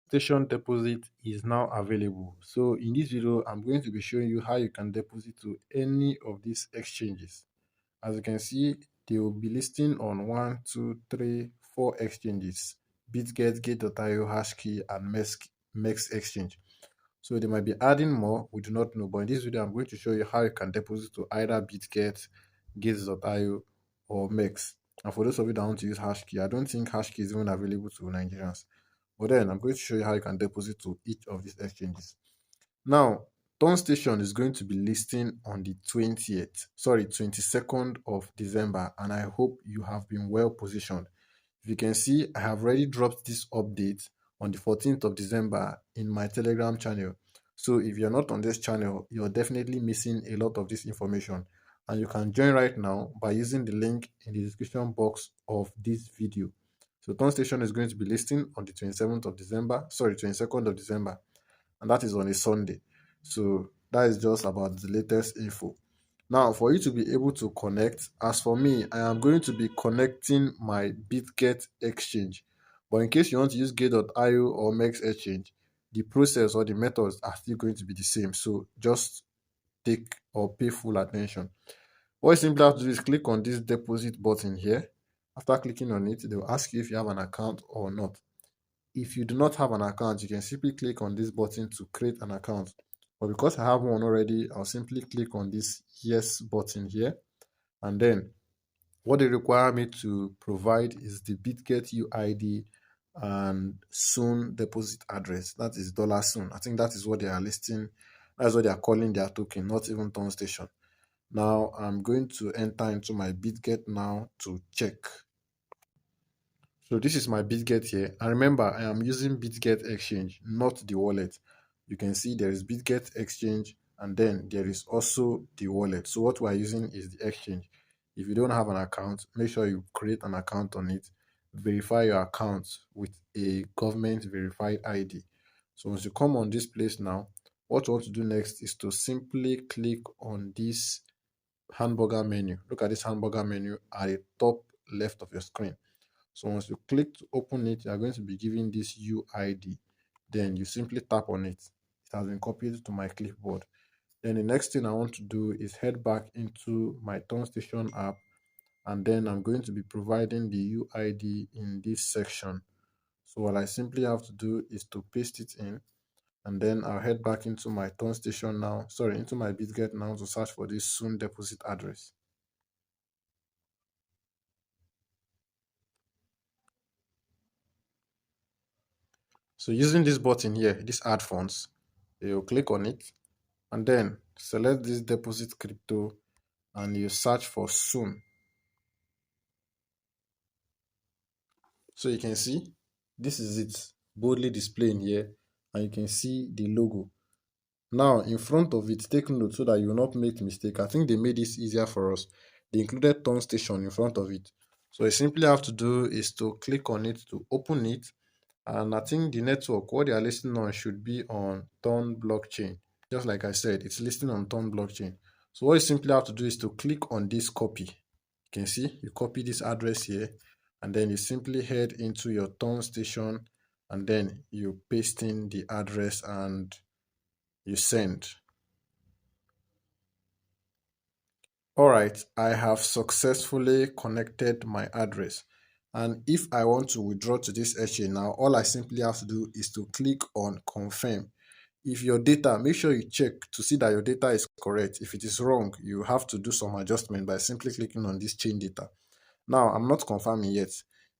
station deposit is now available. So in this video, I'm going to be showing you how you can deposit to any of these exchanges. As you can see, they will be listing on 1, 2, 3, 4 exchanges: Bitget, Gate.io, Hashkey, and Mexc exchange. So they might be adding more, we do not know. But in this video, I'm going to show you how you can deposit to either Bitget, Gate.io, or Mexc. And for those of you that want to use Hashkey, I don't think Hashkey is even available to Nigerians. But then I'm going to show you how you can deposit to each of these exchanges. Now, Toniostation is going to be listing on the 22nd of December, and I hope you have been well positioned. If you can see, I have already dropped this update on the 14th of December in my Telegram channel. So if you're not on this channel, you're definitely missing a lot of this information. And you can join right now by using the link in the description box of this video. So Toniostation is going to be listing on the 22nd of December, and that is on a Sunday. So that is just about the latest info. Now, for you to be able to connect, as for me, I am going to be connecting my Bitget exchange. But in case you want to use Gate.io or Mexc exchange, the process or the methods are still going to be the same. So just take or pay full attention. What you simply have to do is click on this deposit button here. After clicking on it, they will ask you if you have an account or not. If you do not have an account, you can simply click on this button to create an account. But because I have one already, I'll simply click on this yes button here. And then what they require me to provide is the Bitget UID and soon deposit address. That is $soon. I think that is what they are listing. That's what they are calling their token, not even Toniostation. Now I'm going to enter into my Bitget now to check. So this is my Bitget here. And remember, I am using Bitget Exchange, not the wallet. You can see there is Bitget Exchange, and then there is also the wallet. So what we are using is the exchange. If you don't have an account, make sure you create an account on it. Verify your account with a government verified ID. So once you come on this place now, what you want to do next is to simply click on this hamburger menu. Look at this hamburger menu at the top left of your screen. So once you click to open it, you are going to be given this UID. Then you simply tap on it. It has been copied to my clipboard. Then the next thing I want to do is head back into my Toniostation app, and then I'm going to be providing the UID in this section. So what I simply have to do is to paste it in, and then I'll head back into my Toniostation now, into my Bitget now to search for this soon deposit address. So using this button here, this add funds, you click on it and then select this deposit crypto and you search for soon. So you can see this is it boldly displaying here, and you can see the logo. Now in front of it, take note so that you will not make mistake. I think they made this easier for us. They included Toniostation in front of it. So you simply have to do is to click on it to open it. And I think the network, what they are listing on should be on Ton blockchain. Just like I said, it's listing on Ton blockchain. So what you simply have to do is to click on this copy. You can see you copy this address here, and then you simply head into your Toniostation, and then you paste in the address and you send. Alright, I have successfully connected my address. And if I want to withdraw to this exchange now, all I simply have to do is to click on confirm. If your data, make sure you check to see that your data is correct. If it is wrong, you have to do some adjustment by simply clicking on this change data. Now, I'm not confirming yet.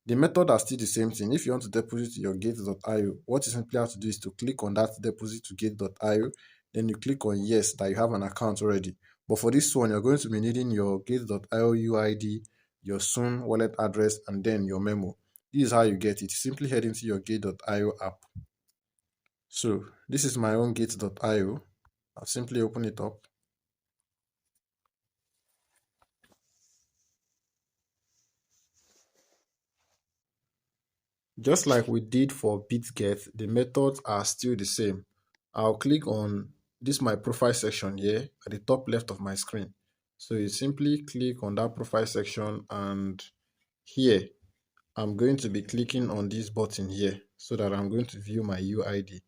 The method are still the same thing. If you want to deposit to your Gate.io, what you simply have to do is to click on that deposit to Gate.io. Then you click on yes, that you have an account already. But for this one, you're going to be needing your Gate.io UID, your soon wallet address, and then your memo. This is how you get it. Simply head into your Gate.io app. So this is my own Gate.io. I'll simply open it up. Just like we did for Bitget, the methods are still the same. I'll click on this my profile section here at the top left of my screen. So you simply click on that profile section, and here I'm going to be clicking on this button here so that I'm going to view my UID.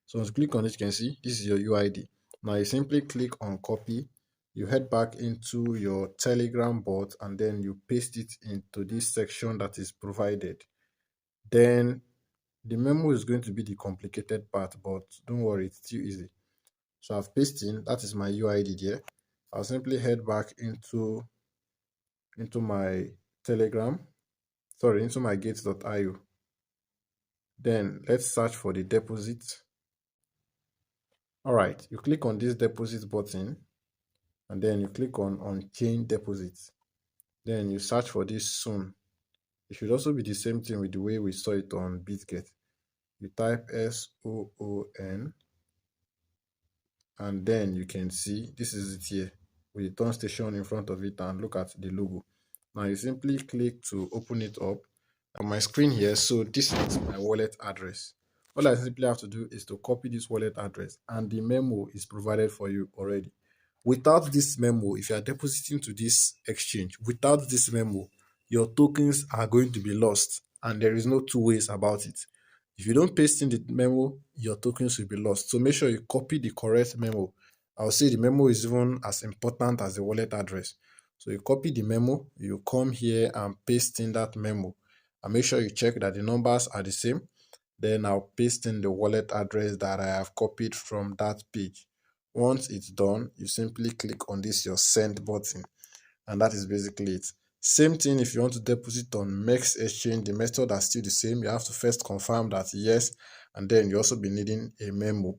So once you click on it, you can see this is your UID. Now you simply click on copy, you head back into your Telegram bot, and then you paste it into this section that is provided. Then the memo is going to be the complicated part, but don't worry, it's still easy. So I've pasted in, that is my UID there. I'll simply head back into my Telegram, sorry, into my gates.io. Then let's search for the deposit. All right, you click on this deposit button, and then you click on chain deposits. Then you search for this soon. It should also be the same thing with the way we saw it on Bitget. You type SOON, and then you can see this is it here with the turn station in front of it, and look at the logo. Now you simply click to open it up on my screen here. So this is my wallet address. All I simply have to do is to copy this wallet address, and the memo is provided for you already. Without this memo, if you are depositing to this exchange, without this memo, your tokens are going to be lost, and there is no two ways about it. If you don't paste in the memo, your tokens will be lost. So make sure you copy the correct memo. I'll say the memo is even as important as the wallet address. So you copy the memo, you come here and paste in that memo, and make sure you check that the numbers are the same. Then I'll paste in the wallet address that I have copied from that page. Once it's done, you simply click on this your send button, and that is basically it. Same thing if you want to deposit on Mexc exchange, the method are still the same. You have to first confirm that yes, and then you also be needing a memo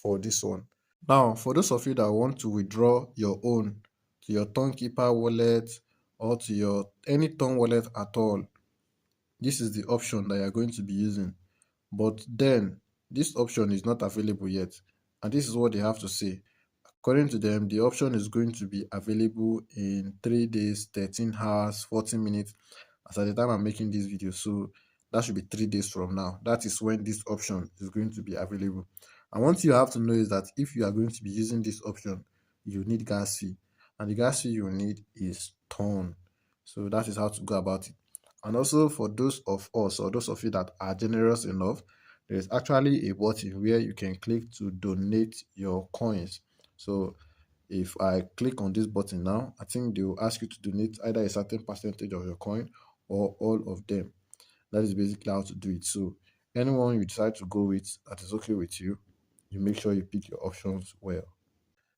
for this one. Now, for those of you that want to withdraw your own to your Tonkeeper wallet or to your any Ton wallet at all, this is the option that you're going to be using. But then this option is not available yet, and this is what they have to say. According to them, the option is going to be available in 3 days, 13 hours, 14 minutes as at the time I'm making this video. So that should be 3 days from now. That is when this option is going to be available. And one thing you have to know is that if you are going to be using this option, you need gas fee, and the gas fee you need is ton. So that is how to go about it. And also for those of us or those of you that are generous enough, there is actually a button where you can click to donate your coins. So if I click on this button now, I think they will ask you to donate either a certain percentage of your coin or all of them. That is basically how to do it. So anyone you decide to go with that is okay with you, you make sure you pick your options well.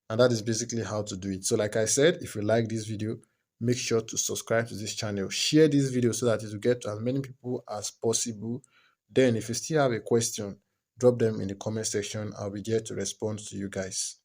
And that is basically how to do it. So like I said, if you like this video, make sure to subscribe to this channel. Share this video so that it will get to as many people as possible. Then if you still have a question, drop them in the comment section. I'll be there to respond to you guys.